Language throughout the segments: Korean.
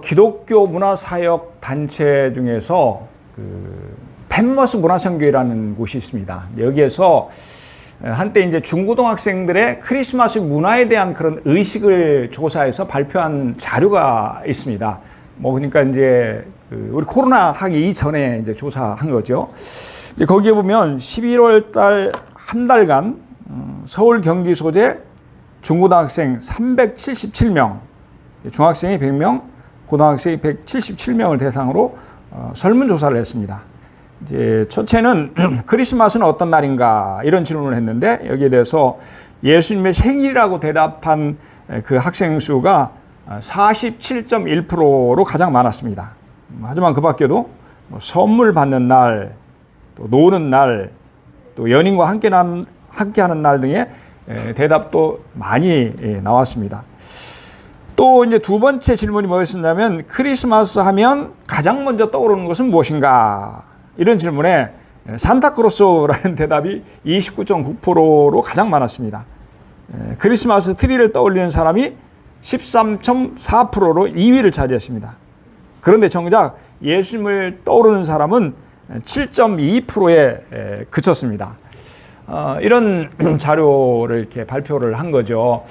기독교 문화사역 단체 중에서 펜머스 문화선교회라는 곳이 있습니다. 여기에서 한때 이제 중고등학생들의 크리스마스 문화에 대한 그런 의식을 조사해서 발표한 자료가 있습니다. 그러니까 이제 우리 코로나 하기 이전에 이제 조사한 거죠. 거기에 보면 11월 달 한 달간 서울 경기 소재 중고등학생 377명, 중학생이 100명, 고등학생이 177명을 대상으로 설문조사를 했습니다. 이제 첫째는 크리스마스는 어떤 날인가 이런 질문을 했는데 여기에 대해서 예수님의 생일이라고 대답한 그 학생 수가 47.1%로 가장 많았습니다. 하지만 그 밖에도 선물 받는 날, 또 노는 날, 또 연인과 함께하는 날 등의 대답도 많이 나왔습니다. 또 이제 두 번째 질문이 뭐였었냐면 크리스마스 하면 가장 먼저 떠오르는 것은 무엇인가? 이런 질문에 산타크로스라는 대답이 29.9%로 가장 많았습니다. 크리스마스 트리를 떠올리는 사람이 13.4%로 2위를 차지했습니다. 그런데 정작 예수님을 떠오르는 사람은 7.2%에 그쳤습니다. 이런 자료를 이렇게 발표를 한 거죠.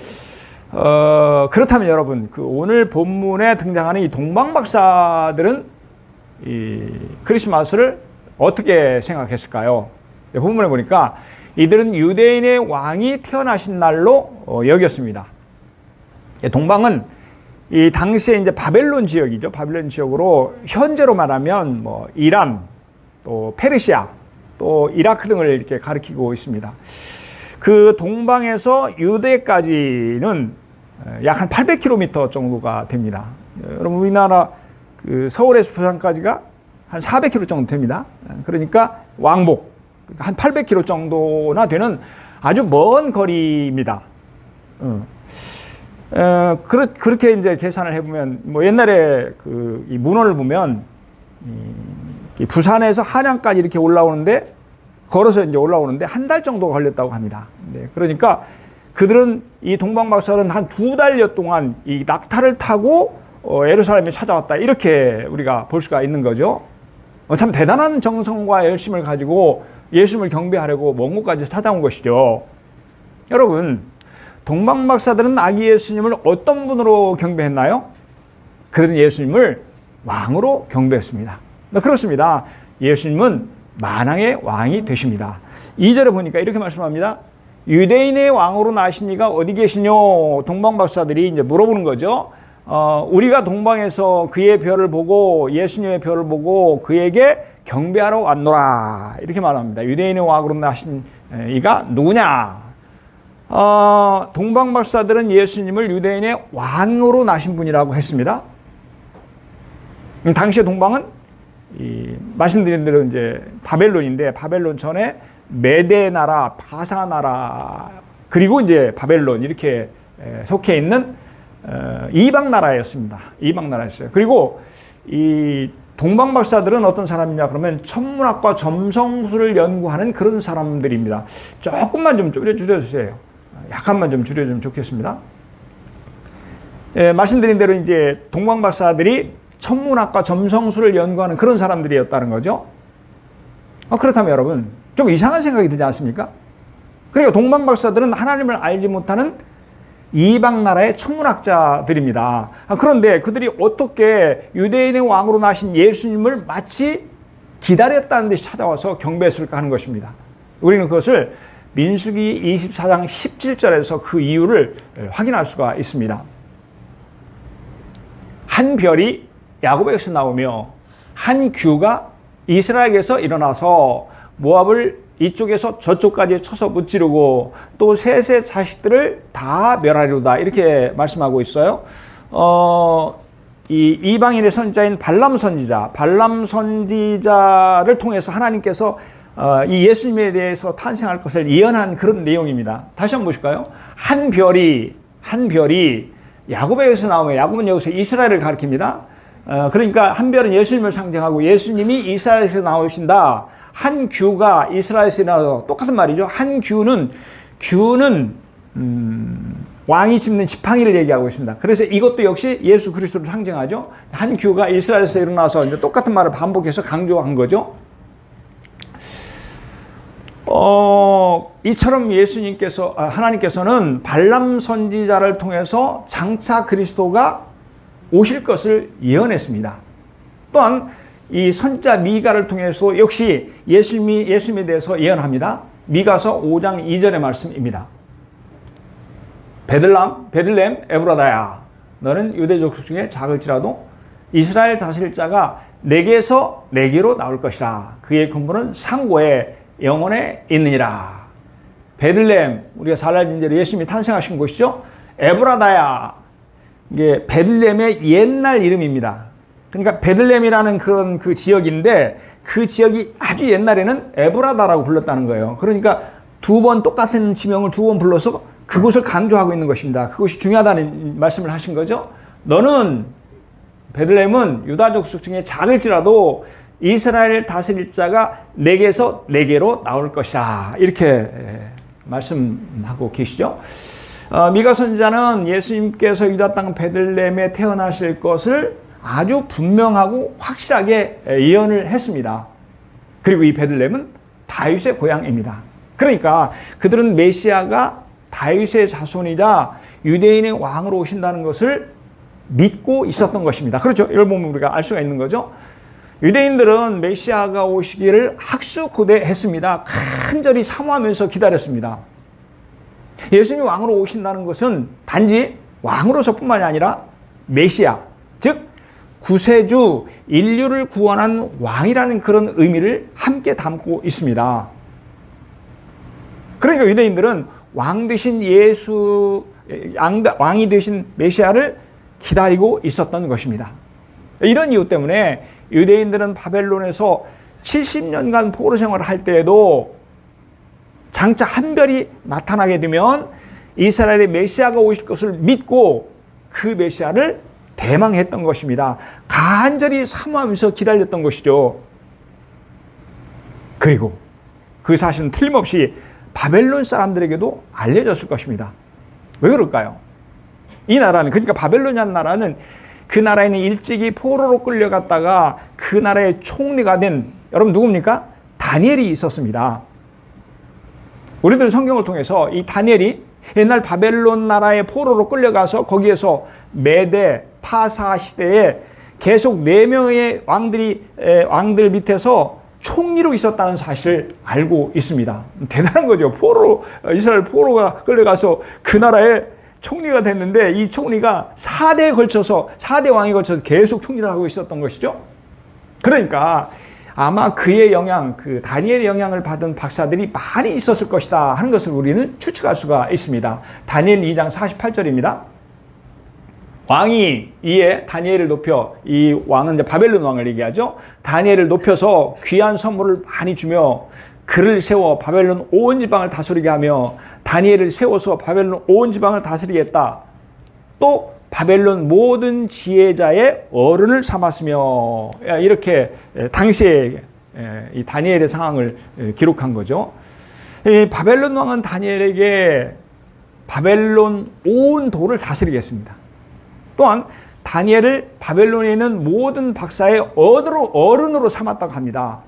그렇다면 여러분, 오늘 본문에 등장하는 이 동방박사들은 이 크리스마스를 어떻게 생각했을까요? 본문에 보니까 이들은 유대인의 왕이 태어나신 날로 여겼습니다. 동방은 이 당시에 이제 바벨론 지역이죠. 바벨론 지역으로 현재로 말하면 이란, 또 페르시아, 또 이라크 등을 이렇게 가리키고 있습니다. 그 동방에서 유대까지는 약 한 800km 정도가 됩니다. 여러분, 우리나라 서울에서 부산까지가 한 400km 정도 됩니다. 그러니까 왕복 한 800km 정도나 되는 아주 먼 거리입니다. 그렇게 이제 계산을 해보면 옛날에 이 문헌을 보면 이 부산에서 한양까지 이렇게 올라오는데 걸어서 이제 올라오는데 한 달 정도 걸렸다고 합니다. 그러니까 그들은 이 동방박사는 한 2달여 동안 이 낙타를 타고 예루살렘에 찾아왔다, 이렇게 우리가 볼 수가 있는 거죠. 참 대단한 정성과 열심을 가지고 예수님을 경배하려고 먼 곳까지 찾아온 것이죠. 여러분, 동방박사들은 아기 예수님을 어떤 분으로 경배했나요? 그들은 예수님을 왕으로 경배했습니다. 그렇습니다. 예수님은 만왕의 왕이 되십니다. 2절에 보니까 이렇게 말씀합니다. 유대인의 왕으로 나신 이가 어디 계시뇨? 동방박사들이 이제 물어보는 거죠. 우리가 동방에서 그의 별을 보고 예수님의 별을 보고 그에게 경배하러 왔노라, 이렇게 말합니다. 유대인의 왕으로 나신 이가 누구냐? 동방박사들은 예수님을 유대인의 왕으로 나신 분이라고 했습니다. 당시의 동방은 말씀드린 대로 이제 바벨론인데, 바벨론 전에 메대 나라, 바사 나라, 그리고 이제 바벨론, 이렇게 속해 있는 이방 나라였습니다. 이방 나라였어요. 그리고 이 동방박사들은 어떤 사람이냐 그러면 천문학과 점성술을 연구하는 그런 사람들입니다. 조금만 좀 줄여주세요. 약간만 좀 줄여주면 좋겠습니다. 말씀드린 대로 이제 동방박사들이 천문학과 점성술을 연구하는 그런 사람들이었다는 거죠. 그렇다면 여러분, 좀 이상한 생각이 들지 않습니까? 그러니까 동방박사들은 하나님을 알지 못하는 이방 나라의 천문학자들입니다. 그런데 그들이 어떻게 유대인의 왕으로 나신 예수님을 마치 기다렸다는 듯이 찾아와서 경배했을까 하는 것입니다. 우리는 그것을 민수기 24장 17절에서 그 이유를 확인할 수가 있습니다. 한 별이 야곱에게서 나오며 한 규가 이스라엘에게서 일어나서 모압을 이쪽에서 저쪽까지 쳐서 무찌르고 또 셋의 자식들을 다 멸하리로다, 이렇게 말씀하고 있어요. 이 이방인의 선지자인 발람 선지자를 통해서 하나님께서 이 예수님에 대해서 탄생할 것을 예언한 그런 내용입니다. 다시 한번 보실까요? 한 별이 야곱에게서 나오면, 야곱은 여기서 이스라엘을 가리킵니다. 그러니까 한 별은 예수님을 상징하고 예수님이 이스라엘에서 나오신다. 한 규가 이스라엘에서 나와서 똑같은 말이죠. 한 규는 왕이 짚는 지팡이를 얘기하고 있습니다. 그래서 이것도 역시 예수 그리스도를 상징하죠. 한 규가 이스라엘에서 일어나서 이제 똑같은 말을 반복해서 강조한 거죠. 이처럼 하나님께서는 발람 선지자를 통해서 장차 그리스도가 오실 것을 예언했습니다. 또한 이 선지자 미가를 통해서 역시 예수님에 대해서 예언합니다. 미가서 5장 2절의 말씀입니다. 베들렘 에브라다야, 너는 유대 족속 중에 작을지라도 이스라엘 다스릴 자가 내게서 내게로 나올 것이라. 그의 근본은 상고에 영원에 있느니라. 베들렘, 우리가 살라진대로 예수님이 탄생하신 곳이죠. 에브라다야, 이게 베들렘의 옛날 이름입니다. 그러니까 베들렘이라는 그런 그 지역인데 그 지역이 아주 옛날에는 에브라다라고 불렀다는 거예요. 그러니까 두 번 똑같은 지명을 두 번 불러서 그곳을 강조하고 있는 것입니다. 그것이 중요하다는 말씀을 하신 거죠. 너는 베들렘은 유다 족속 중에 작을지라도 이스라엘 다스릴 자가 내게서 내게로 나올 것이라. 이렇게 말씀하고 계시죠. 미가 선지자는 예수님께서 유다 땅 베들렘에 태어나실 것을 아주 분명하고 확실하게 예언을 했습니다. 그리고 이 베들렘은 다윗의 고향입니다. 그러니까 그들은 메시아가 다윗의 자손이자 유대인의 왕으로 오신다는 것을 믿고 있었던 것입니다. 그렇죠? 이걸 보면 우리가 알 수가 있는 거죠. 유대인들은 메시아가 오시기를 학수고대했습니다. 간절히 사모하면서 기다렸습니다. 예수님이 왕으로 오신다는 것은 단지 왕으로서뿐만이 아니라 메시아, 즉 구세주, 인류를 구원한 왕이라는 그런 의미를 함께 담고 있습니다. 그러니까 유대인들은 왕이 되신 메시아를 기다리고 있었던 것입니다. 이런 이유 때문에 유대인들은 바벨론에서 70년간 포로 생활을 할 때에도 장차 한별이 나타나게 되면 이스라엘의 메시아가 오실 것을 믿고 그 메시아를 대망했던 것입니다. 간절히 사모하면서 기다렸던 것이죠. 그리고 그 사실은 틀림없이 바벨론 사람들에게도 알려졌을 것입니다. 왜 그럴까요? 이 나라는, 그러니까 바벨론이라는 나라는 그 나라에는 일찍이 포로로 끌려갔다가 그 나라의 총리가 된, 여러분 누굽니까? 다니엘이 있었습니다. 우리들 성경을 통해서 이 다니엘이 옛날 바벨론 나라의 포로로 끌려가서 거기에서 메데, 파사 시대에 계속 4명의 왕들 밑에서 총리로 있었다는 사실을 알고 있습니다. 대단한 거죠. 이스라엘 포로가 끌려가서 그 나라의 총리가 됐는데 이 총리가 4대 왕에 걸쳐서 계속 총리를 하고 있었던 것이죠. 그러니까 아마 그의 영향, 그 다니엘의 영향을 받은 박사들이 많이 있었을 것이다 하는 것을 우리는 추측할 수가 있습니다. 다니엘 2장 48절입니다. 왕이 이에 다니엘을 높여, 이 왕은 이제 바벨론 왕을 얘기하죠. 다니엘을 높여서 귀한 선물을 많이 주며 그를 세워 바벨론 온 지방을 다스리게 하며 다니엘을 세워서 바벨론 온 지방을 다스리겠다. 또 바벨론 모든 지혜자의 어른을 삼았으며, 이렇게 당시에 이 다니엘의 상황을 기록한 거죠. 이 바벨론 왕은 다니엘에게 바벨론 온 도를 다스리겠습니다. 또한 다니엘을 바벨론에 있는 모든 박사의 어른으로 삼았다고 합니다.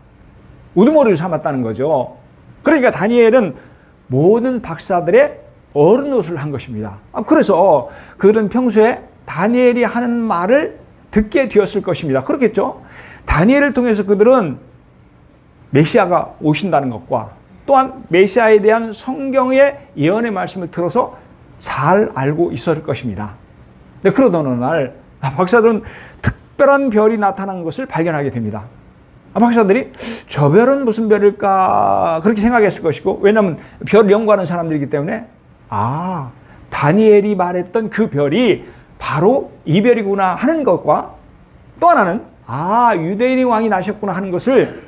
우두머리를 삼았다는 거죠. 그러니까 다니엘은 모든 박사들의 어른옷을 한 것입니다. 그래서 그들은 평소에 다니엘이 하는 말을 듣게 되었을 것입니다. 그렇겠죠? 다니엘을 통해서 그들은 메시아가 오신다는 것과 또한 메시아에 대한 성경의 예언의 말씀을 들어서 잘 알고 있었을 것입니다. 근데 그러던 어느 날 박사들은 특별한 별이 나타난 것을 발견하게 됩니다. 박사들이 저 별은 무슨 별일까 그렇게 생각했을 것이고, 왜냐하면 별을 연구하는 사람들이기 때문에 다니엘이 말했던 그 별이 바로 이 별이구나 하는 것과, 또 하나는 유대인의 왕이 나셨구나 하는 것을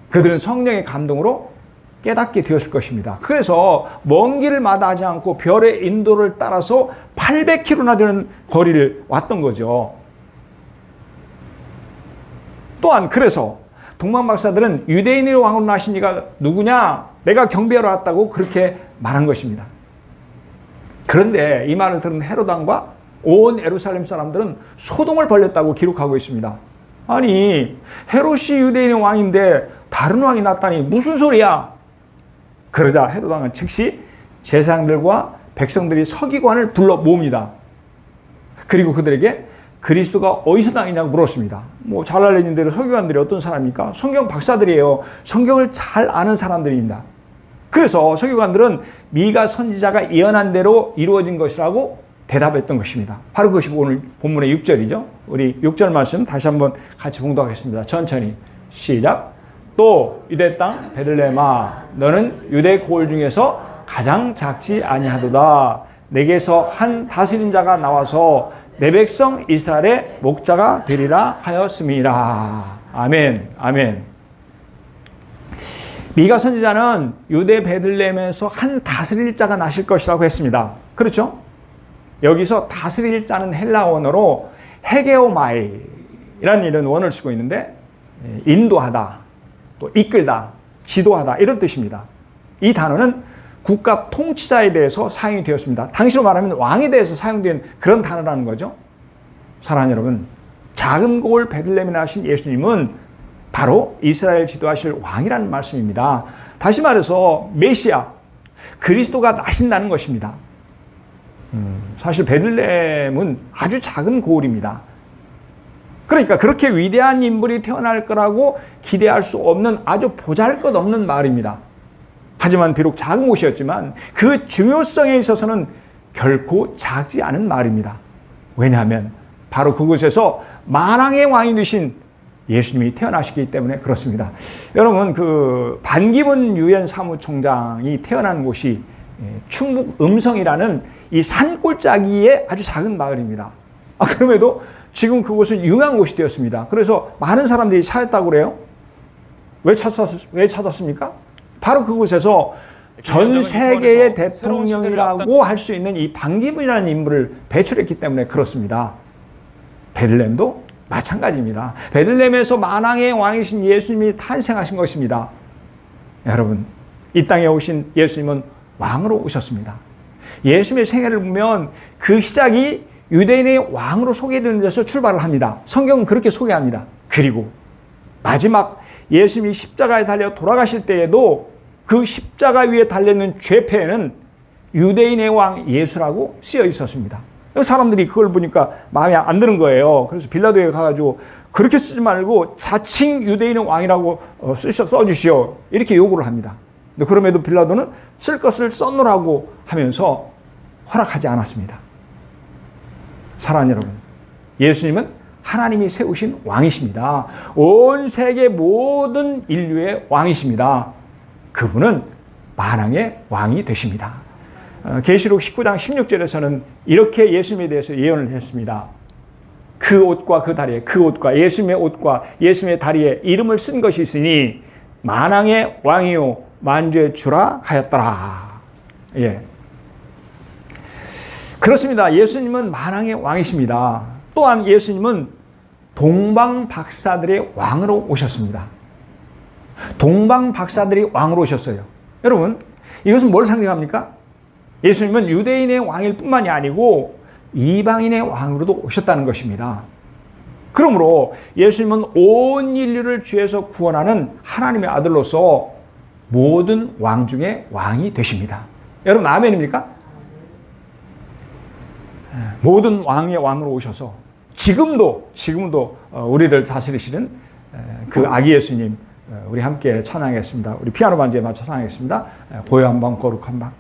그들은 성령의 감동으로 깨닫게 되었을 것입니다. 그래서 먼 길을 마다하지 않고 별의 인도를 따라서 800km나 되는 거리를 왔던 거죠. 또한 그래서 동방 박사들은 유대인의 왕으로 나신 이가 누구냐? 내가 경배하러 왔다고 그렇게 말한 것입니다. 그런데 이 말을 들은 헤롯 왕과 온 예루살렘 사람들은 소동을 벌였다고 기록하고 있습니다. 아니, 헤롯이 유대인의 왕인데 다른 왕이 났다니 무슨 소리야? 그러자 헤롯 왕은 즉시 제사장들과 백성들이 서기관을 불러 모읍니다. 그리고 그들에게 그리스도가 어디서 나느냐고 물었습니다. 뭐 잘 알려진 대로 서기관들이 어떤 사람입니까? 성경 박사들이에요. 성경을 잘 아는 사람들입니다. 그래서 서기관들은 미가 선지자가 예언한 대로 이루어진 것이라고 대답했던 것입니다. 바로 그것이 오늘 본문의 6절이죠. 우리 6절 말씀 다시 한번 같이 봉독하겠습니다. 천천히 시작. 또 유대 땅 베들레헴아 너는 유대 고을 중에서 가장 작지 아니하도다. 내게서 한 다스린 자가 나와서 내 백성 이스라엘의 목자가 되리라 하였음이라. 아멘. 아멘. 미가 선지자는 유대 베들레헴에서 한 다스릴 자가 나실 것이라고 했습니다. 그렇죠? 여기서 다스릴 자는 헬라 원어로 헤게오마이라는 이런 원어를 쓰고 있는데 인도하다, 또 이끌다, 지도하다 이런 뜻입니다. 이 단어는 국가 통치자에 대해서 사용이 되었습니다. 당시로 말하면 왕에 대해서 사용된 그런 단어라는 거죠. 사랑하는 여러분, 작은 고을 베들레헴에 나신 예수님은 바로 이스라엘 지도하실 왕이라는 말씀입니다. 다시 말해서 메시아, 그리스도가 나신다는 것입니다. 사실 베들레헴은 아주 작은 고을입니다. 그러니까 그렇게 위대한 인물이 태어날 거라고 기대할 수 없는 아주 보잘것없는 말입니다. 하지만 비록 작은 곳이었지만 그 중요성에 있어서는 결코 작지 않은 말입니다. 왜냐하면 바로 그곳에서 만왕의 왕이 되신 예수님이 태어나시기 때문에 그렇습니다. 여러분, 그 반기문 유엔 사무총장이 태어난 곳이 충북 음성이라는 이 산골짜기의 아주 작은 마을입니다. 그럼에도 지금 그곳은 유명한 곳이 되었습니다. 그래서 많은 사람들이 찾았다고 그래요. 왜 찾았습니까? 바로 그곳에서 전 세계의 대통령이라고 할 수 있는 이 반기문이라는 인물을 배출했기 때문에 그렇습니다. 베들레헴도 마찬가지입니다. 베들레헴에서 만왕의 왕이신 예수님이 탄생하신 것입니다. 여러분, 이 땅에 오신 예수님은 왕으로 오셨습니다. 예수님의 생애를 보면 그 시작이 유대인의 왕으로 소개되는 데서 출발을 합니다. 성경은 그렇게 소개합니다. 그리고 마지막 예수님이 십자가에 달려 돌아가실 때에도 그 십자가 위에 달려있는 죄패에는 유대인의 왕 예수라고 쓰여 있었습니다. 사람들이 그걸 보니까 마음에 안 드는 거예요. 그래서 빌라도에 가가지고 그렇게 쓰지 말고 자칭 유대인의 왕이라고 써주시오. 이렇게 요구를 합니다. 그럼에도 빌라도는 쓸 것을 써놓으라고 하면서 허락하지 않았습니다. 사랑하는 여러분, 예수님은 하나님이 세우신 왕이십니다. 온 세계 모든 인류의 왕이십니다. 그분은 만왕의 왕이 되십니다. 계시록 19장 16절에서는 이렇게 예수님에 대해서 예언을 했습니다. 그 옷과 그 다리에, 그 옷과 예수님의 옷과 예수님의 다리에 이름을 쓴 것이 있으니 만왕의 왕이요 만주의 주라 하였더라. 예. 그렇습니다. 예수님은 만왕의 왕이십니다. 또한 예수님은 동방박사들의 왕으로 오셨습니다. 동방박사들이 왕으로 오셨어요. 여러분, 이것은 뭘 상징합니까? 예수님은 유대인의 왕일 뿐만이 아니고 이방인의 왕으로도 오셨다는 것입니다. 그러므로 예수님은 온 인류를 죄에서 구원하는 하나님의 아들로서 모든 왕 중에 왕이 되십니다. 여러분, 아멘입니까? 모든 왕의 왕으로 오셔서 지금도 우리들 다스리시는 그 아기 예수님, 우리 함께 찬양하겠습니다. 우리 피아노 반주에 맞춰 찬양하겠습니다. 보혈 한 방, 거룩 한 방.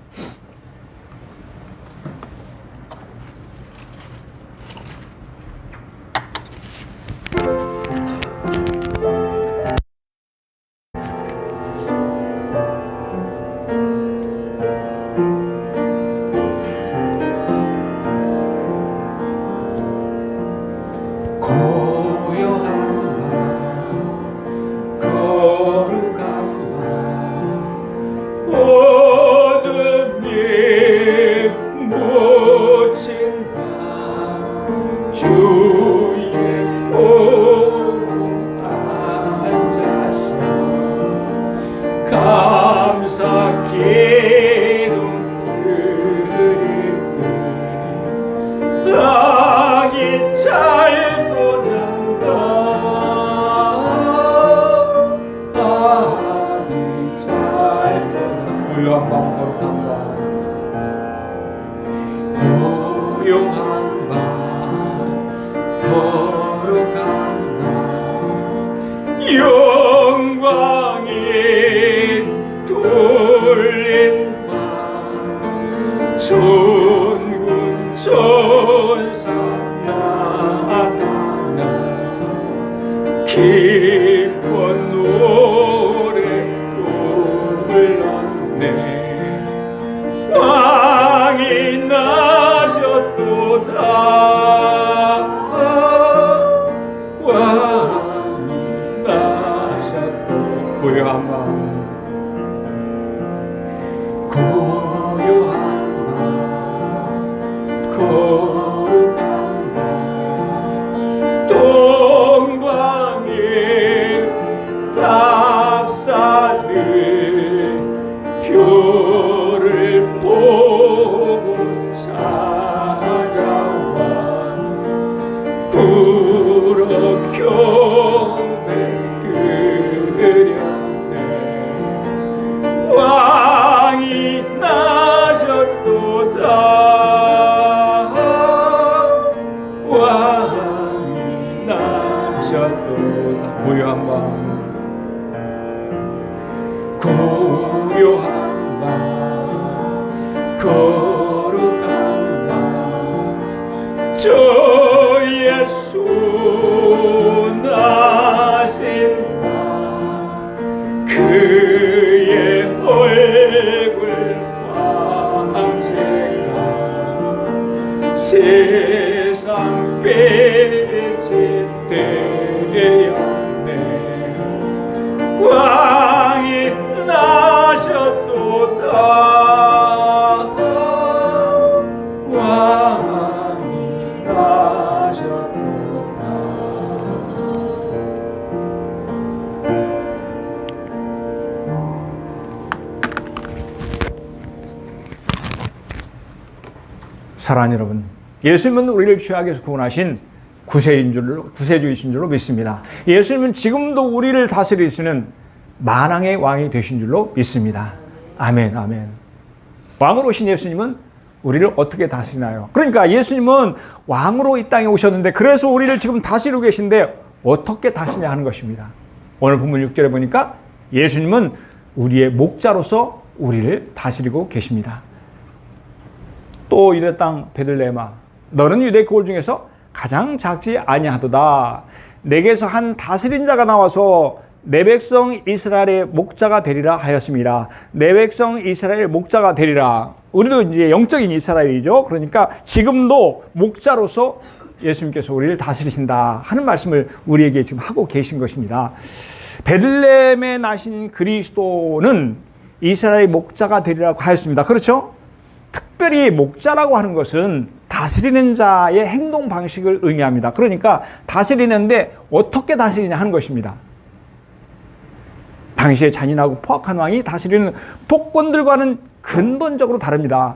어둠이 기쁜 노래 불렀네. 왕이 나셨도다. 왕이 나셨도. 고요한 마음, 고요한 마음, 거룩한 마음. 동방의 박사들 표를 보고 찾아와 부러경배 드렸네. 왕이 나셨도다. 왕이 나셨도다. 고요한 마음, 고요한 마음, 거룩한 마음. 저 예수 나신다. 그의 얼굴 광채가 세상 빛이 되었네. 왕이 나셨도다. 왕이 나셨도다. 사랑하는 여러분, 예수님은 우리를 죄악에서 구원하신 구세주이신 줄로 믿습니다. 예수님은 지금도 우리를 다스리시는 만왕의 왕이 되신 줄로 믿습니다. 아멘, 아멘. 왕으로 오신 예수님은 우리를 어떻게 다스리나요? 그러니까 예수님은 왕으로 이 땅에 오셨는데, 그래서 우리를 지금 다스리고 계신데 어떻게 다스리냐 하는 것입니다. 오늘 본문 6절에 보니까 예수님은 우리의 목자로서 우리를 다스리고 계십니다. 또 유대 땅 베들레헴아, 너는 유대 고을 중에서 가장 작지 아니하도다. 내게서 한 다스린 자가 나와서 내 백성 이스라엘의 목자가 되리라 하였습니다. 내 백성 이스라엘의 목자가 되리라. 우리도 이제 영적인 이스라엘이죠. 그러니까 지금도 목자로서 예수님께서 우리를 다스리신다 하는 말씀을 우리에게 지금 하고 계신 것입니다. 베들레헴에 나신 그리스도는 이스라엘의 목자가 되리라고 하였습니다. 그렇죠? 특별히 목자라고 하는 것은 다스리는 자의 행동 방식을 의미합니다. 그러니까 다스리는데 어떻게 다스리냐 하는 것입니다. 당시에 잔인하고 포악한 왕이 다스리는 폭권들과는 근본적으로 다릅니다.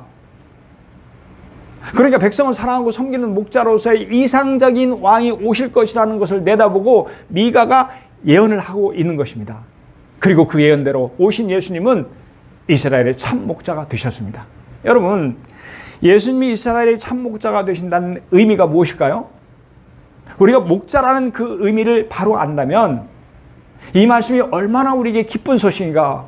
그러니까 백성을 사랑하고 섬기는 목자로서의 이상적인 왕이 오실 것이라는 것을 내다보고 미가가 예언을 하고 있는 것입니다. 그리고 그 예언대로 오신 예수님은 이스라엘의 참 목자가 되셨습니다. 여러분, 예수님이 이스라엘의 참 목자가 되신다는 의미가 무엇일까요? 우리가 목자라는 그 의미를 바로 안다면 이 말씀이 얼마나 우리에게 기쁜 소식인가,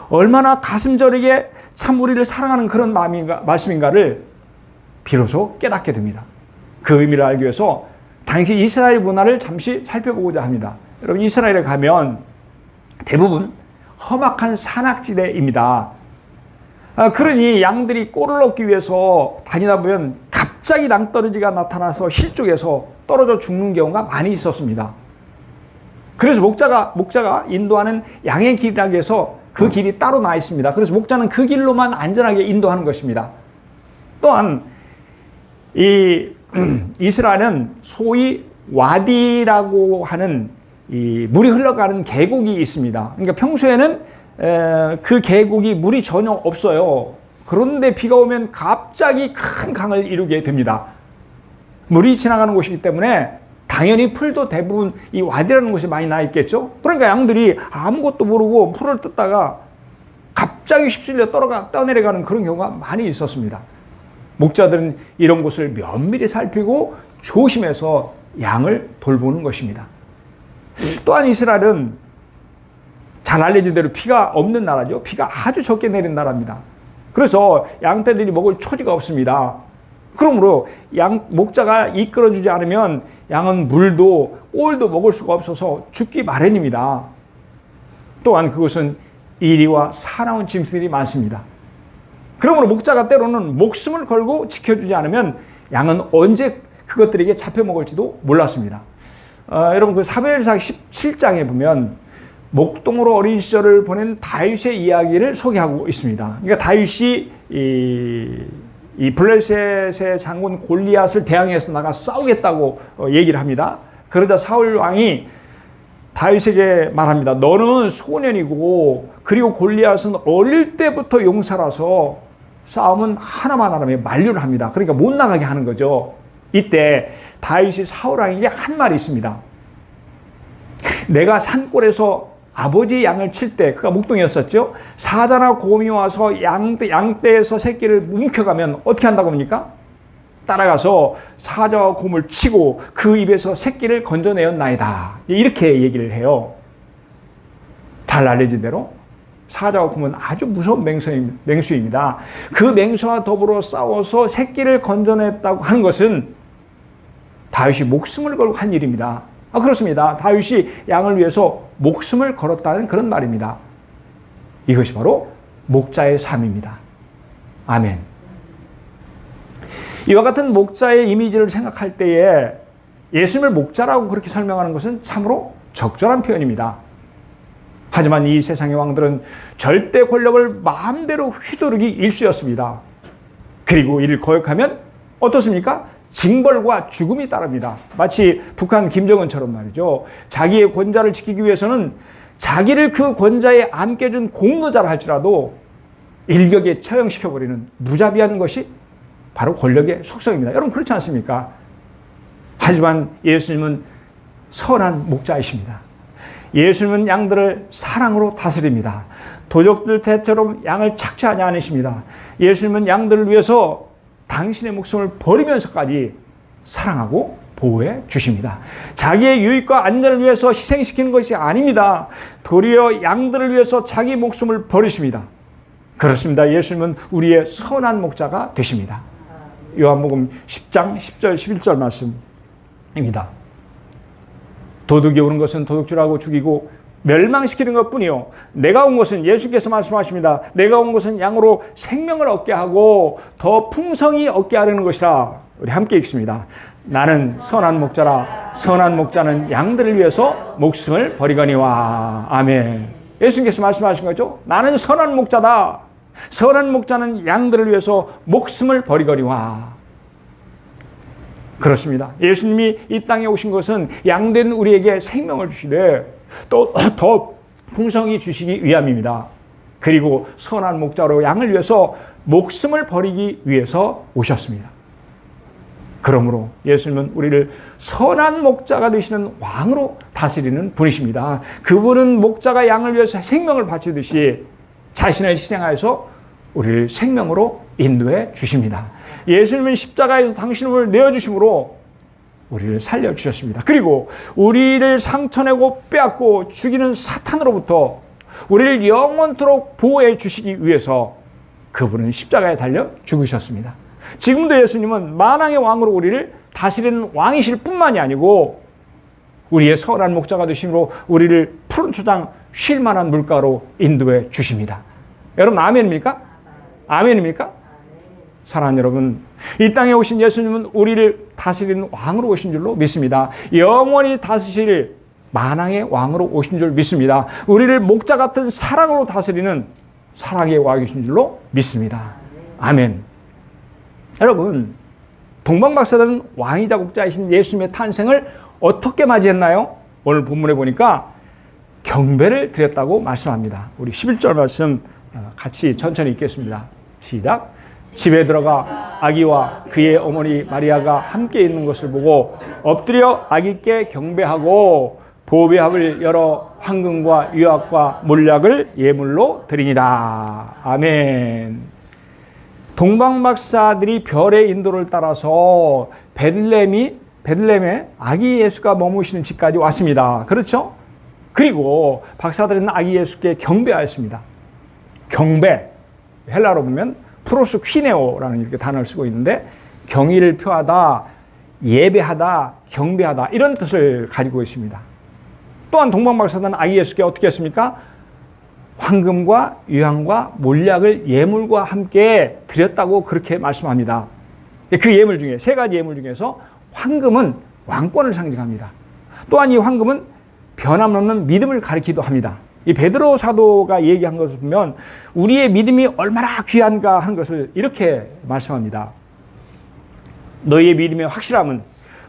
얼마나 가슴 저리게 참 우리를 사랑하는 그런 말씀인가를 비로소 깨닫게 됩니다. 그 의미를 알기 위해서 당시 이스라엘 문화를 잠시 살펴보고자 합니다. 여러분, 이스라엘에 가면 대부분 험악한 산악지대입니다. 그러니 양들이 꼴을 얻기 위해서 다니다 보면 갑자기 낭떠러지가 나타나서 실족해서 떨어져 죽는 경우가 많이 있었습니다. 그래서 목자가 인도하는 양의 길이라고 해서 그 길이 따로 나 있습니다. 그래서 목자는 그 길로만 안전하게 인도하는 것입니다. 또한 이 이스라엘은 소위 와디라고 하는 이 물이 흘러가는 계곡이 있습니다. 그러니까 평소에는 그 계곡이 물이 전혀 없어요. 그런데 비가 오면 갑자기 큰 강을 이루게 됩니다. 물이 지나가는 곳이기 때문에 당연히 풀도 대부분 이 와디라는 곳에 많이 나 있겠죠. 그러니까 양들이 아무것도 모르고 풀을 뜯다가 갑자기 휩쓸려 떠내려가는 그런 경우가 많이 있었습니다. 목자들은 이런 곳을 면밀히 살피고 조심해서 양을 돌보는 것입니다. 또한 이스라엘은 잘 알려진 대로 비가 없는 나라죠. 비가 아주 적게 내리는 나라입니다. 그래서 양떼들이 먹을 초지가 없습니다. 그러므로 목자가 이끌어주지 않으면 양은 물도 꼴도 먹을 수가 없어서 죽기 마련입니다. 또한 그것은 이리와 사나운 짐승들이 많습니다. 그러므로 목자가 때로는 목숨을 걸고 지켜주지 않으면 양은 언제 그것들에게 잡혀먹을지도 몰랐습니다. 여러분 그 사무엘상 17장에 보면 목동으로 어린 시절을 보낸 다윗의 이야기를 소개하고 있습니다. 그러니까 다윗이 이 블레셋의 장군 골리앗을 대항해서 나가 싸우겠다고 얘기를 합니다. 그러자 사울 왕이 다윗에게 말합니다. 너는 소년이고 그리고 골리앗은 어릴 때부터 용사라서 싸움은 하나만 하라며 만류를 합니다. 그러니까 못 나가게 하는 거죠. 이때 다윗이 사울 왕에게 한 말이 있습니다. 내가 산골에서 아버지 양을 칠 때, 그가 목동이었었죠. 사자나 곰이 와서 양떼에서 새끼를 움켜가면 어떻게 한다고 합니까? 따라가서 사자와 곰을 치고 그 입에서 새끼를 건져내었나이다. 이렇게 얘기를 해요. 잘 알려진 대로 사자와 곰은 아주 무서운 맹수입니다. 그 맹수와 더불어 싸워서 새끼를 건져냈다고 하는 것은 다윗이 목숨을 걸고 한 일입니다. 그렇습니다. 다윗이 양을 위해서 목숨을 걸었다는 그런 말입니다. 이것이 바로 목자의 삶입니다. 아멘. 이와 같은 목자의 이미지를 생각할 때에 예수님을 목자라고 그렇게 설명하는 것은 참으로 적절한 표현입니다. 하지만 이 세상의 왕들은 절대 권력을 마음대로 휘두르기 일쑤였습니다. 그리고 이를 거역하면 어떻습니까? 징벌과 죽음이 따릅니다. 마치 북한 김정은처럼 말이죠. 자기의 권좌를 지키기 위해서는 자기를 그 권좌에 안겨준 공로자라 할지라도 일격에 처형시켜버리는 무자비한 것이 바로 권력의 속성입니다. 여러분 그렇지 않습니까? 하지만 예수님은 선한 목자이십니다. 예수님은 양들을 사랑으로 다스립니다. 도적들 때처럼 양을 착취하지 않으십니다. 예수님은 양들을 위해서 당신의 목숨을 버리면서까지 사랑하고 보호해 주십니다. 자기의 유익과 안전을 위해서 희생시키는 것이 아닙니다. 도리어 양들을 위해서 자기 목숨을 버리십니다. 그렇습니다. 예수님은 우리의 선한 목자가 되십니다. 요한복음 10장 10절 11절 말씀입니다. 도둑이 오는 것은 도둑질하고 죽이고 멸망시키는 것뿐이요 내가 온 것은 예수께서 말씀하십니다. 내가 온 것은 양으로 생명을 얻게 하고 더 풍성히 얻게 하려는 것이라. 우리 함께 읽습니다. 나는 선한 목자라. 선한 목자는 양들을 위해서 목숨을 버리거니와. 아멘. 예수님께서 말씀하신 거죠. 나는 선한 목자다. 선한 목자는 양들을 위해서 목숨을 버리거니와. 그렇습니다. 예수님이 이 땅에 오신 것은 양된 우리에게 생명을 주시되 또 더 풍성히 주시기 위함입니다. 그리고 선한 목자로 양을 위해서 목숨을 버리기 위해서 오셨습니다. 그러므로 예수님은 우리를 선한 목자가 되시는 왕으로 다스리는 분이십니다. 그분은 목자가 양을 위해서 생명을 바치듯이 자신을 희생하여서 우리를 생명으로 인도해 주십니다. 예수님은 십자가에서 당신을 내어주심으로 우리를 살려주셨습니다. 그리고 우리를 상처내고 빼앗고 죽이는 사탄으로부터 우리를 영원토록 보호해 주시기 위해서 그분은 십자가에 달려 죽으셨습니다. 지금도 예수님은 만왕의 왕으로 우리를 다스리는 왕이실 뿐만이 아니고 우리의 선한 목자가 되심으로 우리를 푸른 초장 쉴 만한 물가로 인도해 주십니다. 여러분 아멘입니까? 아멘입니까? 사랑하는 여러분, 이 땅에 오신 예수님은 우리를 다스리는 왕으로 오신 줄로 믿습니다. 영원히 다스릴 만왕의 왕으로 오신 줄 믿습니다. 우리를 목자 같은 사랑으로 다스리는 사랑의 왕이신 줄로 믿습니다. 아멘. 여러분, 동방박사들은 왕이자 목자이신 예수님의 탄생을 어떻게 맞이했나요? 오늘 본문에 보니까 경배를 드렸다고 말씀합니다. 우리 11절 말씀 같이 천천히 읽겠습니다. 시작. 집에 들어가 아기와 그의 어머니 마리아가 함께 있는 것을 보고 엎드려 아기께 경배하고 보배합을 열어 황금과 유압과 몰약을 예물로 드리니라. 아멘. 동방박사들이 별의 인도를 따라서 베들레헴에 아기 예수가 머무시는 집까지 왔습니다. 그렇죠? 그리고 박사들은 아기 예수께 경배하였습니다. 경배, 헬라로 보면 프로스 퀴네오라는 이렇게 단어를 쓰고 있는데 경의를 표하다, 예배하다, 경배하다 이런 뜻을 가지고 있습니다. 또한 동방박사들은 아기 예수께 어떻게 했습니까? 황금과 유향과 몰약을 예물과 함께 드렸다고 그렇게 말씀합니다. 그 예물 중에 세 가지 예물 중에서 황금은 왕권을 상징합니다. 또한 이 황금은 변함없는 믿음을 가리키기도 합니다. 이 베드로 사도가 얘기한 것을 보면 우리의 믿음이 얼마나 귀한가 하는 것을 이렇게 말씀합니다. 너희의 믿음의 확실함은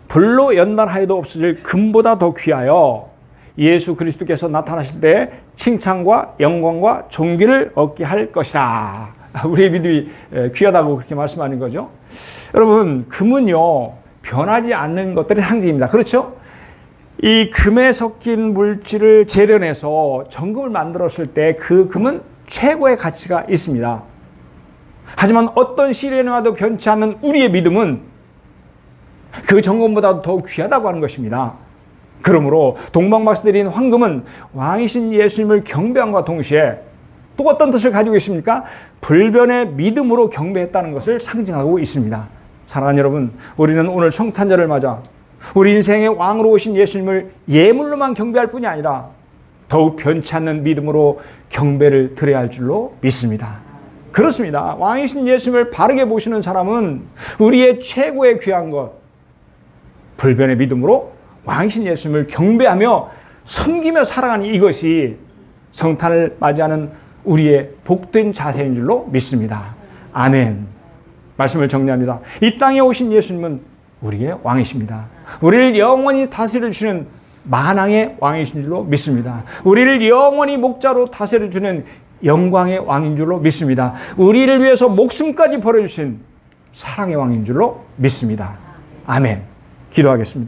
불로 연단하여도 없어질 금보다 더 귀하여 예수 그리스도께서 나타나실 때 칭찬과 영광과 존귀를 얻게 할 것이라. 우리의 믿음이 귀하다고 그렇게 말씀하는 거죠. 여러분, 금은요 변하지 않는 것들의 상징입니다. 그렇죠? 이 금에 섞인 물질을 재련해서 정금을 만들었을 때 그 금은 최고의 가치가 있습니다. 하지만 어떤 시련에 와도 변치 않는 우리의 믿음은 그 정금보다 더 귀하다고 하는 것입니다. 그러므로 동방박사들인 황금은 왕이신 예수님을 경배함과 동시에 또 어떤 뜻을 가지고 있습니까? 불변의 믿음으로 경배했다는 것을 상징하고 있습니다. 사랑하는 여러분, 우리는 오늘 성탄절을 맞아 우리 인생의 왕으로 오신 예수님을 예물로만 경배할 뿐이 아니라 더욱 변치 않는 믿음으로 경배를 드려야 할 줄로 믿습니다. 그렇습니다. 왕이신 예수님을 바르게 보시는 사람은 우리의 최고의 귀한 것, 불변의 믿음으로 왕이신 예수님을 경배하며 섬기며 살아가는 이것이 성탄을 맞이하는 우리의 복된 자세인 줄로 믿습니다. 아멘. 말씀을 정리합니다. 이 땅에 오신 예수님은 우리의 왕이십니다. 우리를 영원히 다스려 주시는 만왕의 왕이신 줄로 믿습니다. 우리를 영원히 목자로 다스려 주는 영광의 왕인 줄로 믿습니다. 우리를 위해서 목숨까지 버려주신 사랑의 왕인 줄로 믿습니다. 아멘. 기도하겠습니다.